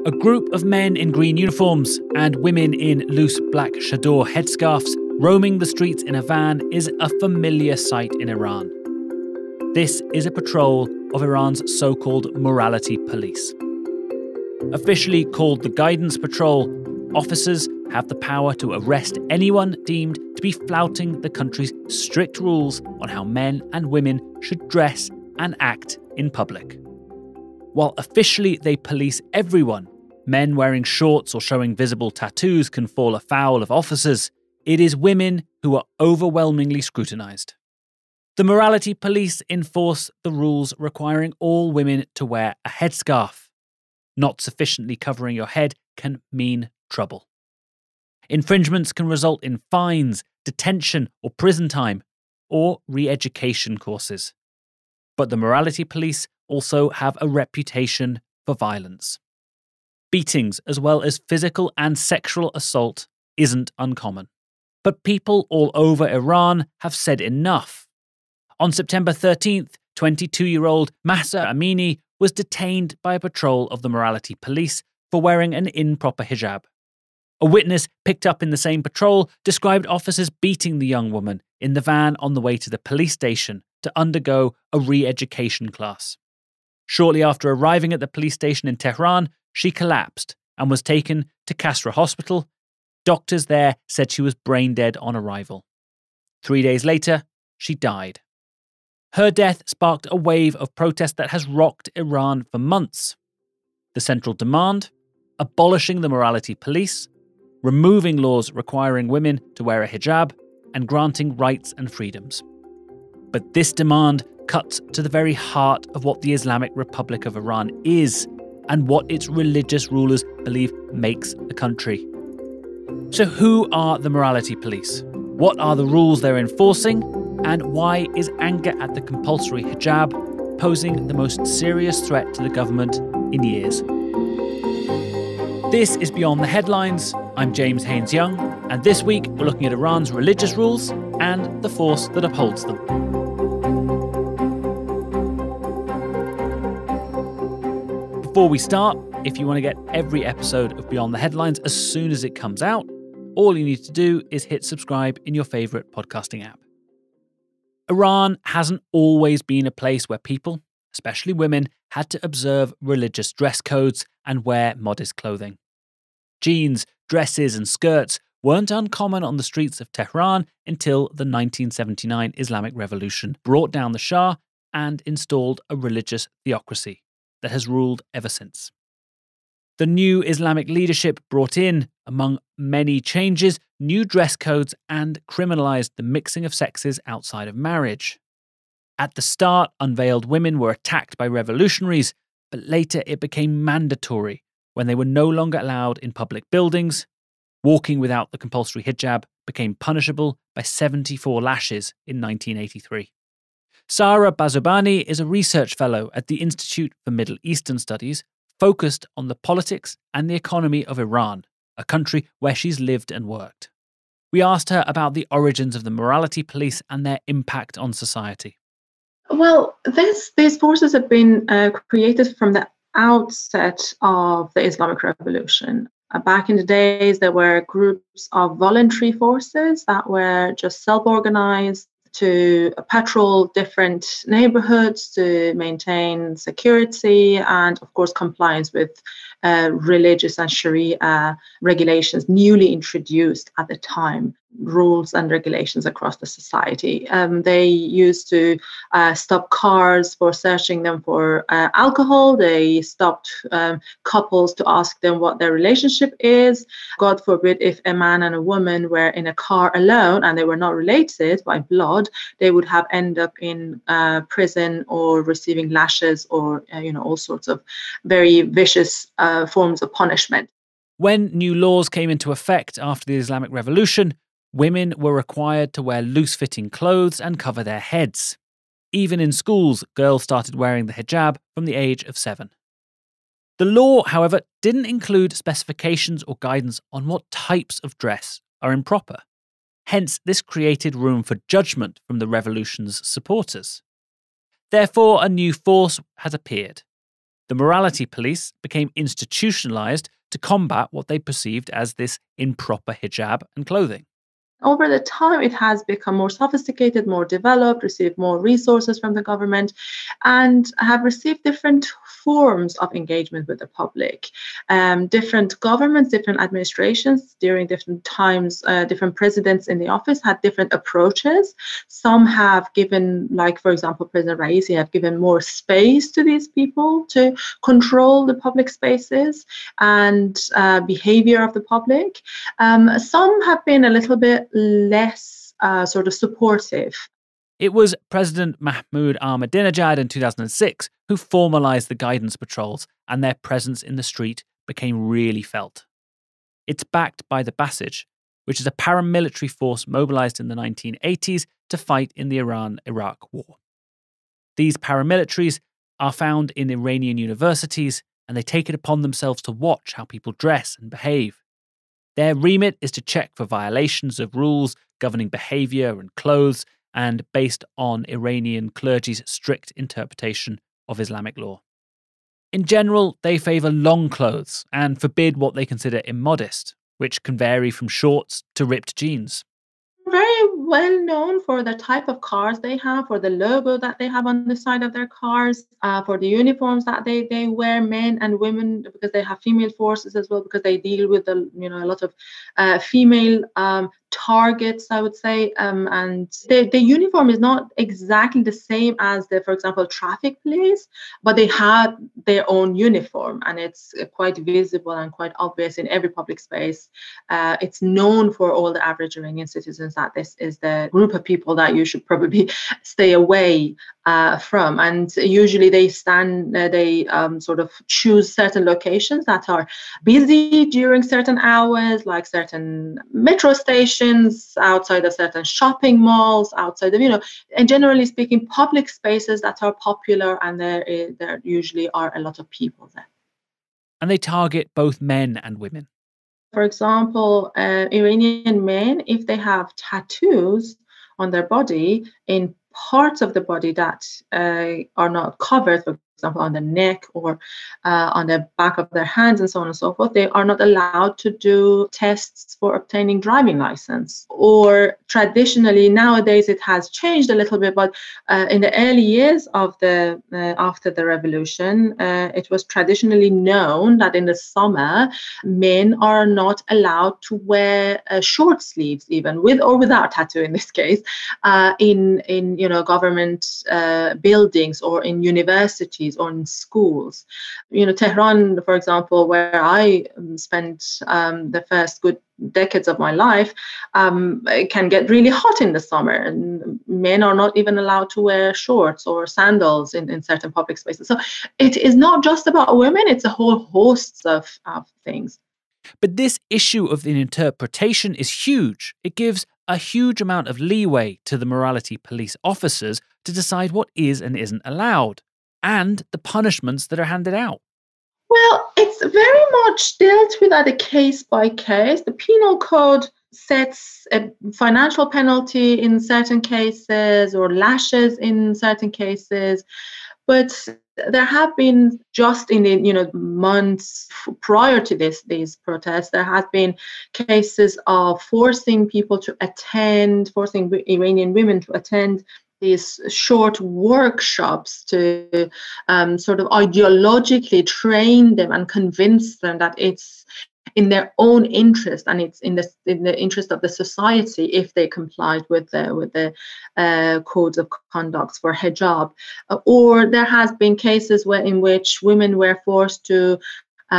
A group of men in green uniforms and women in loose black chador headscarves roaming the streets in a van is a familiar sight in Iran. This is a patrol of Iran's so-called morality police. Officially called the Guidance Patrol, officers have the power to arrest anyone deemed to be flouting the country's strict rules on how men and women should dress and act in public. While officially they police everyone, men wearing shorts or showing visible tattoos can fall afoul of officers, it is women who are overwhelmingly scrutinised. The morality police enforce the rules requiring all women to wear a headscarf. Not sufficiently covering your head can mean trouble. Infringements can result in fines, detention or prison time, or re-education courses. But the morality police also have a reputation for violence. Beatings, as well as physical and sexual assault, isn't uncommon. But people all over Iran have said enough. On September 13th, 22-year-old Mahsa Amini was detained by a patrol of the morality police for wearing an improper hijab. A witness picked up in the same patrol described officers beating the young woman in the van on the way to the police station to undergo a re-education class. Shortly after arriving at the police station in Tehran, she collapsed and was taken to Kasra Hospital. Doctors there said she was brain dead on arrival. 3 days later, she died. Her death sparked a wave of protest that has rocked Iran for months. The central demand? Abolishing the morality police, removing laws requiring women to wear a hijab, and granting rights and freedoms. But this demand cuts to the very heart of what the Islamic Republic of Iran is and what its religious rulers believe makes the country. So who are the morality police? What are the rules they're enforcing? And why is anger at the compulsory hijab posing the most serious threat to the government in years? This is Beyond the Headlines. I'm James Haines-Young, and this week we're looking at Iran's religious rules and the force that upholds them. Before we start, if you want to get every episode of Beyond the Headlines as soon as it comes out, all you need to do is hit subscribe in your favourite podcasting app. Iran hasn't always been a place where people, especially women, had to observe religious dress codes and wear modest clothing. Jeans, dresses and skirts weren't uncommon on the streets of Tehran until the 1979 Islamic Revolution brought down the Shah and installed a religious theocracy that has ruled ever since. The new Islamic leadership brought in, among many changes, new dress codes and criminalised the mixing of sexes outside of marriage. At the start, unveiled women were attacked by revolutionaries, but later it became mandatory when they were no longer allowed in public buildings. Walking without the compulsory hijab became punishable by 74 lashes in 1983. Sara Bazubani is a research fellow at the Institute for Middle Eastern Studies, focused on the politics and the economy of Iran, a country where she's lived and worked. We asked her about the origins of the morality police and their impact on society. Well, these forces have been created from the outset of the Islamic Revolution. Back in the days, there were groups of voluntary forces that were just self-organized to patrol different neighborhoods to maintain security and, of course, compliance with religious and Sharia regulations newly introduced at the time, rules and regulations across the society. They used to stop cars for searching them for alcohol. They stopped couples to ask them what their relationship is. God forbid, if a man and a woman were in a car alone and they were not related by blood, they would have end up in prison or receiving lashes or all sorts of very vicious forms of punishment. When new laws came into effect after the Islamic Revolution, women were required to wear loose-fitting clothes and cover their heads. Even in schools, girls started wearing the hijab from the age of 7. The law, however, didn't include specifications or guidance on what types of dress are improper. Hence, this created room for judgment from the revolution's supporters. Therefore, a new force has appeared. The morality police became institutionalized to combat what they perceived as this improper hijab and clothing. Over the time, it has become more sophisticated, more developed, received more resources from the government, and have received different forms of engagement with the public. Different governments, different administrations during different times, different presidents in the office had different approaches. Some have given, like for example, President Raisi have given more space to these people to control the public spaces and behavior of the public. Some have been a little bit less sort of supportive. It was President Mahmoud Ahmadinejad in 2006 who formalized the guidance patrols, and their presence in the street became really felt. It's backed by the Basij, which is a paramilitary force mobilized in the 1980s to fight in the Iran-Iraq war. These paramilitaries are found in Iranian universities, and they take it upon themselves to watch how people dress and behave. Their remit is to check for violations of rules governing behavior and clothes, and based on Iranian clergy's strict interpretation of Islamic law. In general, they favour long clothes and forbid what they consider immodest, which can vary from shorts to ripped jeans. Very well known for the type of cars they have, for the logo that they have on the side of their cars, for the uniforms that they wear, men and women, because they have female forces as well, because they deal with a lot of female targets, I would say, and the uniform is not exactly the same as the, for example, traffic police, but they have their own uniform, and it's quite visible and quite obvious in every public space. It's known for all the average Iranian citizens that this is the group of people that you should probably stay away from. And usually they sort of choose certain locations that are busy during certain hours, like certain metro stations, outside of certain shopping malls, outside of, and generally speaking, public spaces that are popular, and there usually are a lot of people there. And they target both men and women. For example, Iranian men, if they have tattoos on their body in parts of the body that are not covered, for example, on the neck or on the back of their hands and so on and so forth, they are not allowed to do tests for obtaining driving license. Or traditionally, nowadays it has changed a little bit, but in the early years of the after the revolution, it was traditionally known that in the summer, men are not allowed to wear short sleeves, even with or without tattoo in this case, in government buildings or in universities or in schools. Tehran, for example, where I spent the first good decades of my life, can get really hot in the summer, and men are not even allowed to wear shorts or sandals in certain public spaces. So it is not just about women, it's a whole host of things. But this issue of the interpretation is huge. It gives a huge amount of leeway to the morality police officers to decide what is and isn't allowed, and the punishments that are handed out. Well, it's very much dealt with at a case by case. The penal code sets a financial penalty in certain cases or lashes in certain cases, but there have been, just in the months prior to these protests, there have been cases of forcing Iranian women to attend these short workshops to sort of ideologically train them and convince them that it's in their own interest and it's in the interest of the society if they complied with the codes of conduct for hijab. Or there has been cases in which women were forced to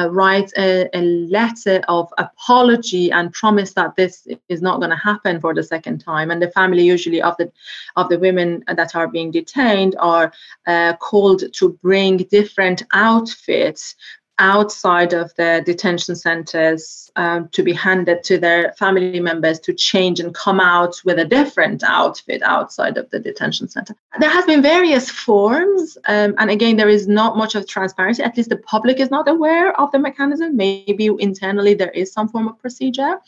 write a letter of apology and promise that this is not going to happen for the second time. And the family, usually of the women that are being detained, are called to bring different outfits outside of the detention centers to be handed to their family members to change and come out with a different outfit outside of the detention center. There has been various forms, and again, there is not much of transparency. At least the public is not aware of the mechanism. Maybe internally there is some form of procedure.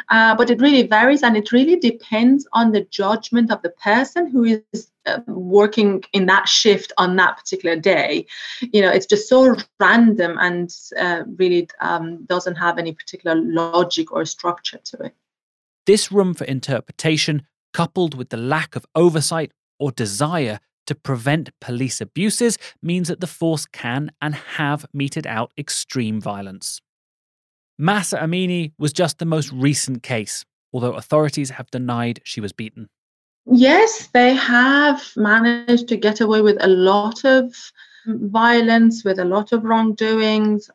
But it really varies, and it really depends on the judgment of the person who is working in that shift on that particular day. It's just so random and really doesn't have any particular logic or structure to it. This room for interpretation, coupled with the lack of oversight or desire to prevent police abuses, means that the force can and have meted out extreme violence. Mahsa Amini was just the most recent case, although authorities have denied she was beaten. Yes, they have managed to get away with a lot of violence, with a lot of wrongdoings.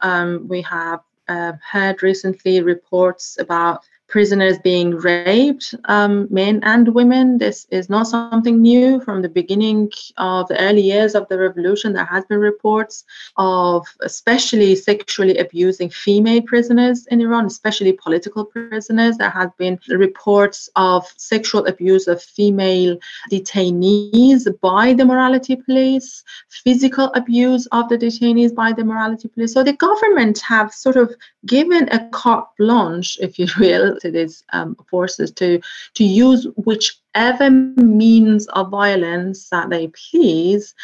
We have heard recently reports about prisoners being raped, men and women. This is not something new. From the beginning of the early years of the revolution, there has been reports of especially sexually abusing female prisoners in Iran, especially political prisoners. There have been reports of sexual abuse of female detainees by the morality police, physical abuse of the detainees by the morality police. So the government have sort of given a carte blanche, if you will, to these forces to use whichever means of violence that they please,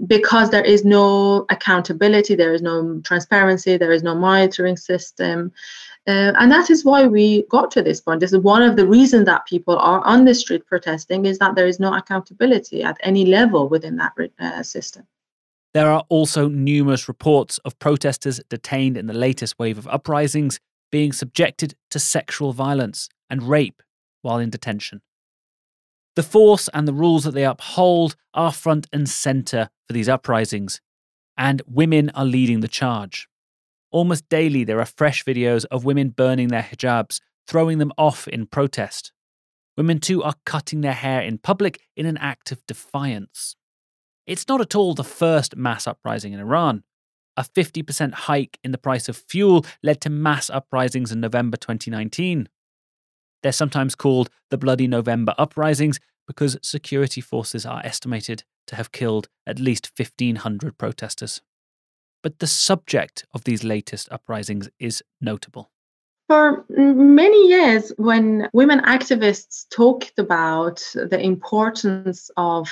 because there is no accountability, there is no transparency, there is no monitoring system. And that is why we got to this point. This is one of the reasons that people are on the street protesting, is that there is no accountability at any level within that system. There are also numerous reports of protesters detained in the latest wave of uprisings being subjected to sexual violence and rape while in detention. The force and the rules that they uphold are front and centre for these uprisings, and women are leading the charge. Almost daily there are fresh videos of women burning their hijabs, throwing them off in protest. Women too are cutting their hair in public in an act of defiance. It's not at all the first mass uprising in Iran. A 50% hike in the price of fuel led to mass uprisings in November 2019. They're sometimes called the Bloody November uprisings because security forces are estimated to have killed at least 1,500 protesters. But the subject of these latest uprisings is notable. For many years, when women activists talked about the importance of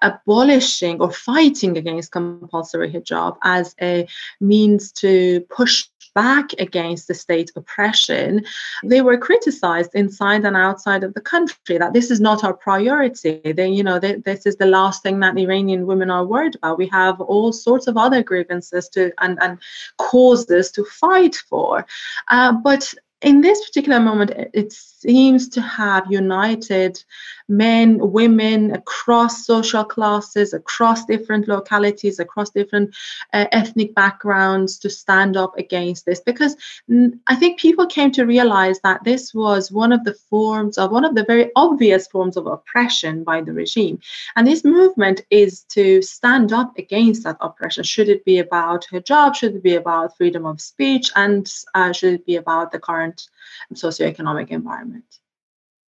abolishing or fighting against compulsory hijab as a means to push back against the state oppression, they were criticized inside and outside of the country that this is not our priority. This is the last thing that Iranian women are worried about. We have all sorts of other grievances and causes to fight for. But in this particular moment, it seems to have united men, women across social classes, across different localities, across different ethnic backgrounds to stand up against this. Because I think people came to realize that this was one of the very obvious forms of oppression by the regime. And this movement is to stand up against that oppression. Should it be about hijab? Should it be about freedom of speech? And should it be about the current socioeconomic environment?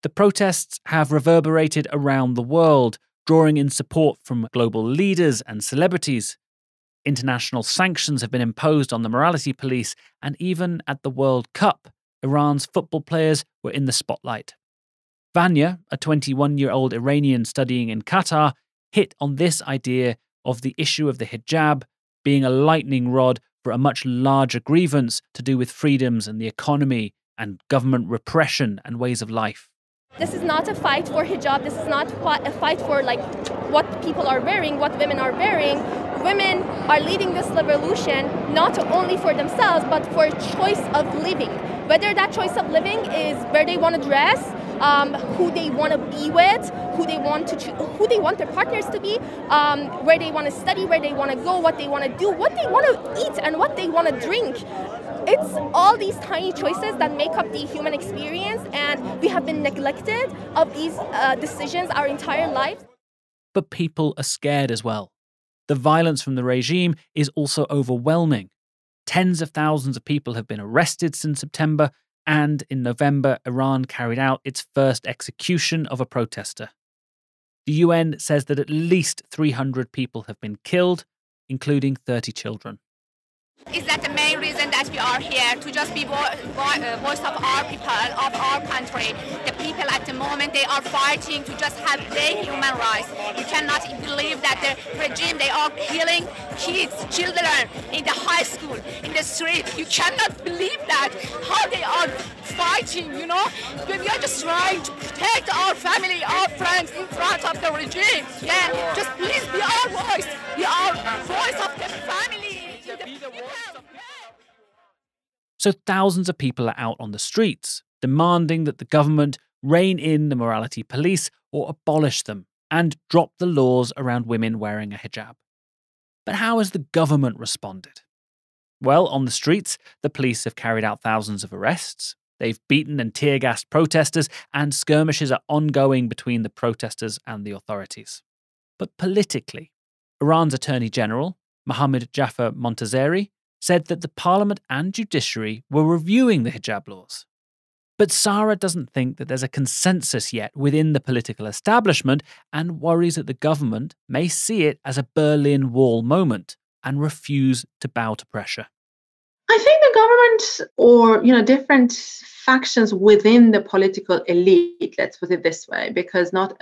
The protests have reverberated around the world, drawing in support from global leaders and celebrities. International sanctions have been imposed on the morality police, and even at the World Cup, Iran's football players were in the spotlight. Vanya, a 21-year-old Iranian studying in Qatar, hit on this idea of the issue of the hijab being a lightning rod for a much larger grievance to do with freedoms and the economy and government repression and ways of life. This is not a fight for hijab. This is not a fight for what people are wearing, what women are wearing. Women are leading this revolution not only for themselves, but for choice of living. Whether that choice of living is where they want to dress, who they want to be with, who they want their partners to be, where they want to study, where they want to go, what they want to do, what they want to eat, and what they want to drink. It's all these tiny choices that make up the human experience, and we have been neglected of these decisions our entire life. But people are scared as well. The violence from the regime is also overwhelming. Tens of thousands of people have been arrested since September, and in November, Iran carried out its first execution of a protester. The UN says that at least 300 people have been killed, including 30 children. Is that the main reason that we are here, to just be voice of our people, of our country? The people at the moment, they are fighting to just have their human rights. You cannot believe that the regime, they are killing kids, children in the high school, in the street. You cannot believe that, how they are fighting, you know? We are just trying to protect our family, our friends in front of the regime. Yeah, just please be our voice. Be our voice of the family. So thousands of people are out on the streets, demanding that the government rein in the morality police or abolish them and drop the laws around women wearing a hijab. But how has the government responded? Well, on the streets, the police have carried out thousands of arrests. They've beaten and tear-gassed protesters, and skirmishes are ongoing between the protesters and the authorities. But politically, Iran's Attorney General, Mohammad Jafar Montazeri, said that the parliament and judiciary were reviewing the hijab laws. But Sara doesn't think that there's a consensus yet within the political establishment and worries that the government may see it as a Berlin Wall moment and refuse to bow to pressure. I think the government, or different factions within the political elite, let's put it this way, because not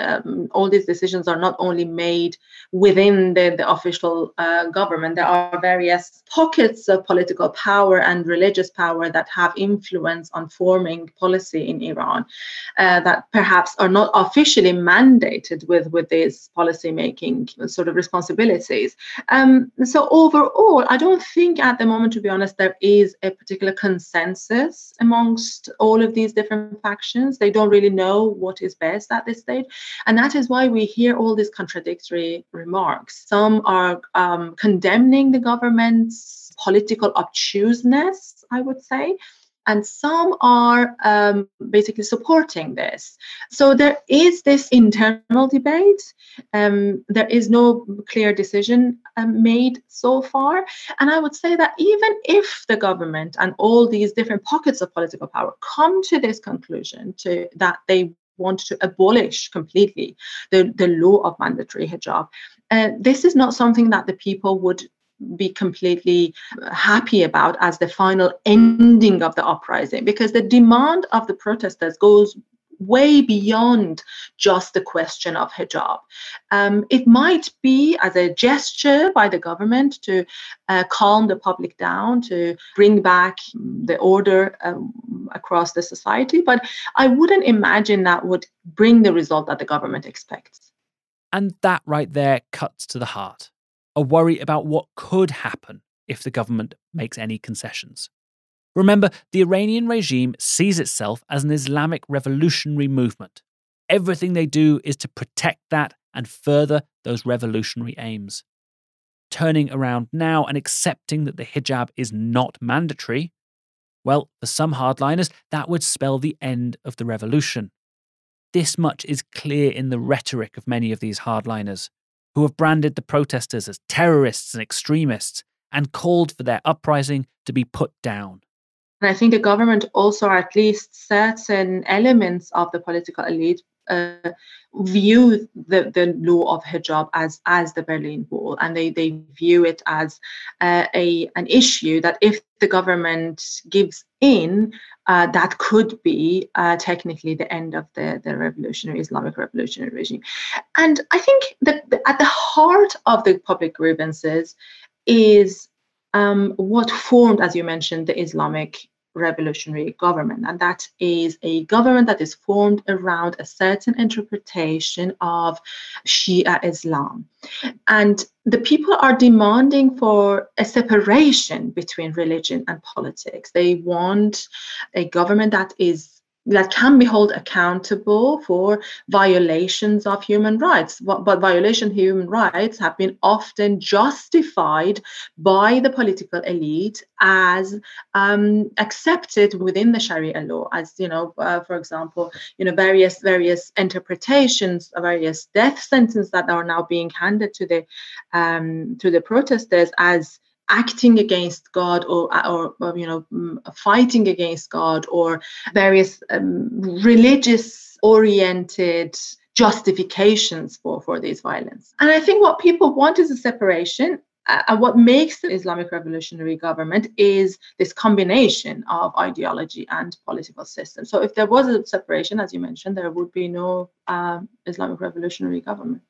all these decisions are not only made within the official government. There are various pockets of political power and religious power that have influence on forming policy in Iran that perhaps are not officially mandated with these policy making sort of responsibilities. So overall, I don't think at the moment, to be honest, there is a particular consensus amongst all of these different factions. They don't really know what is best at this stage. And that is why we hear all these contradictory remarks. Some are condemning the government's political obtuseness, I would say, and some are basically supporting this. So there is this internal debate. There is no clear decision made so far. And I would say that even if the government and all these different pockets of political power come to this conclusion that they want to abolish completely the law of mandatory hijab, this is not something that the people would be completely happy about as the final ending of the uprising, because the demand of the protesters goes way beyond just the question of hijab. It might be as a gesture by the government to calm the public down, to bring back the order across the society, but I wouldn't imagine that would bring the result that the government expects. And that right there cuts to the heart. A worry about what could happen if the government makes any concessions. Remember, the Iranian regime sees itself as an Islamic revolutionary movement. Everything they do is to protect that and further those revolutionary aims. Turning around now and accepting that the hijab is not mandatory, well, for some hardliners, that would spell the end of the revolution. This much is clear in the rhetoric of many of these hardliners, who have branded the protesters as terrorists and extremists and called for their uprising to be put down. And I think the government also, or at least certain elements of the political elite, view the law of hijab as the Berlin Wall, and they view it as an issue that if the government gives in, that could be technically the end of the Islamic revolutionary regime. And I think that at the heart of the public grievances is what formed, as you mentioned, the Islamic revolutionary government. And that is a government that is formed around a certain interpretation of Shia Islam. And the people are demanding for a separation between religion and politics. They want a government that can be held accountable for violations of human rights. But violations of human rights have been often justified by the political elite as accepted within the Sharia law, as for example, various interpretations of various death sentences that are now being handed to the protesters as acting against God or fighting against God, or various religious-oriented justifications for this violence. And I think what people want is a separation. And what makes the Islamic revolutionary government is this combination of ideology and political system. So if there was a separation, as you mentioned, there would be no Islamic revolutionary government.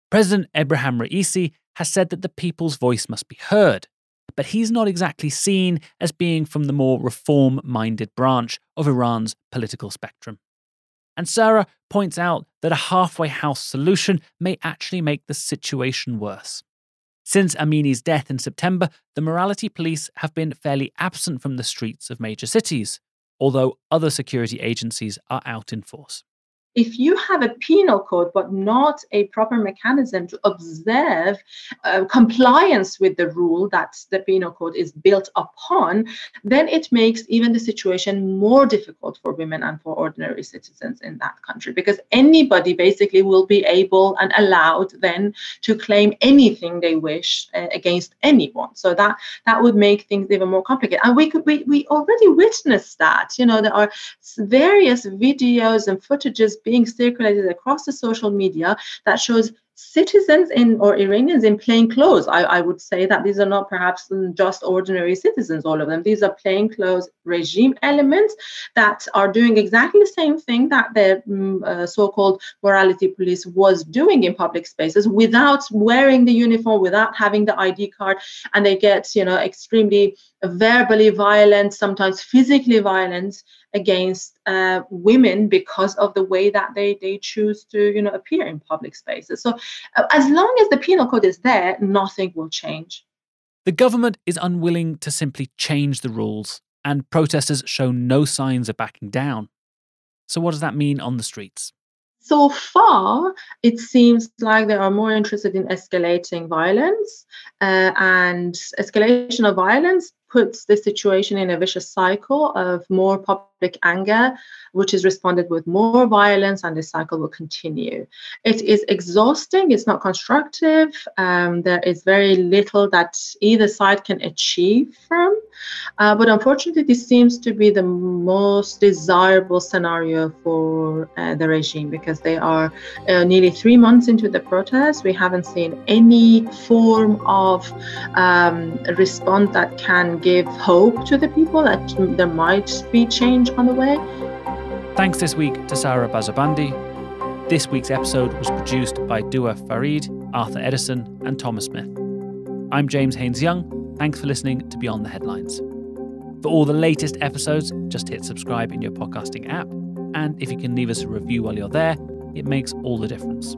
President Ebrahim Raisi has said that the people's voice must be heard, but he's not exactly seen as being from the more reform-minded branch of Iran's political spectrum. And Sarah points out that a halfway house solution may actually make the situation worse. Since Amini's death in September, the morality police have been fairly absent from the streets of major cities, although other security agencies are out in force. If you have a penal code but not a proper mechanism to observe compliance with the rule that the penal code is built upon, then it makes even the situation more difficult for women and for ordinary citizens in that country, because anybody basically will be able and allowed then to claim anything they wish against anyone. So that would make things even more complicated. And we already witnessed that. You know, there are various videos and footages being circulated across the social media that shows citizens or Iranians in plain clothes. I would say that these are not perhaps just ordinary citizens, all of them. These are plainclothes regime elements that are doing exactly the same thing that the so-called morality police was doing in public spaces without wearing the uniform, without having the ID card. And they get, extremely verbally violent, sometimes physically violent against women because of the way that they choose to appear in public spaces. So as long as the penal code is there, nothing will change. The government is unwilling to simply change the rules, and protesters show no signs of backing down. So what does that mean on the streets? So far, it seems like they are more interested in escalating violence, and escalation of violence puts the situation in a vicious cycle of more public anger, which is responded with more violence, and this cycle will continue. It is exhausting, it's not constructive, there is very little that either side can achieve from, but unfortunately this seems to be the most desirable scenario for the regime, because they are nearly 3 months into the protest. We haven't seen any form of response that can give hope to the people that there might be change on the way. Thanks this week to Sarah Bazabandi. This week's episode was produced by Dua Farid, Arthur Edison, and Thomas Smith. I'm James Haines-Young. Thanks for listening to Beyond the Headlines. For all the latest episodes, just hit subscribe in your podcasting app. And if you can leave us a review while you're there, it makes all the difference.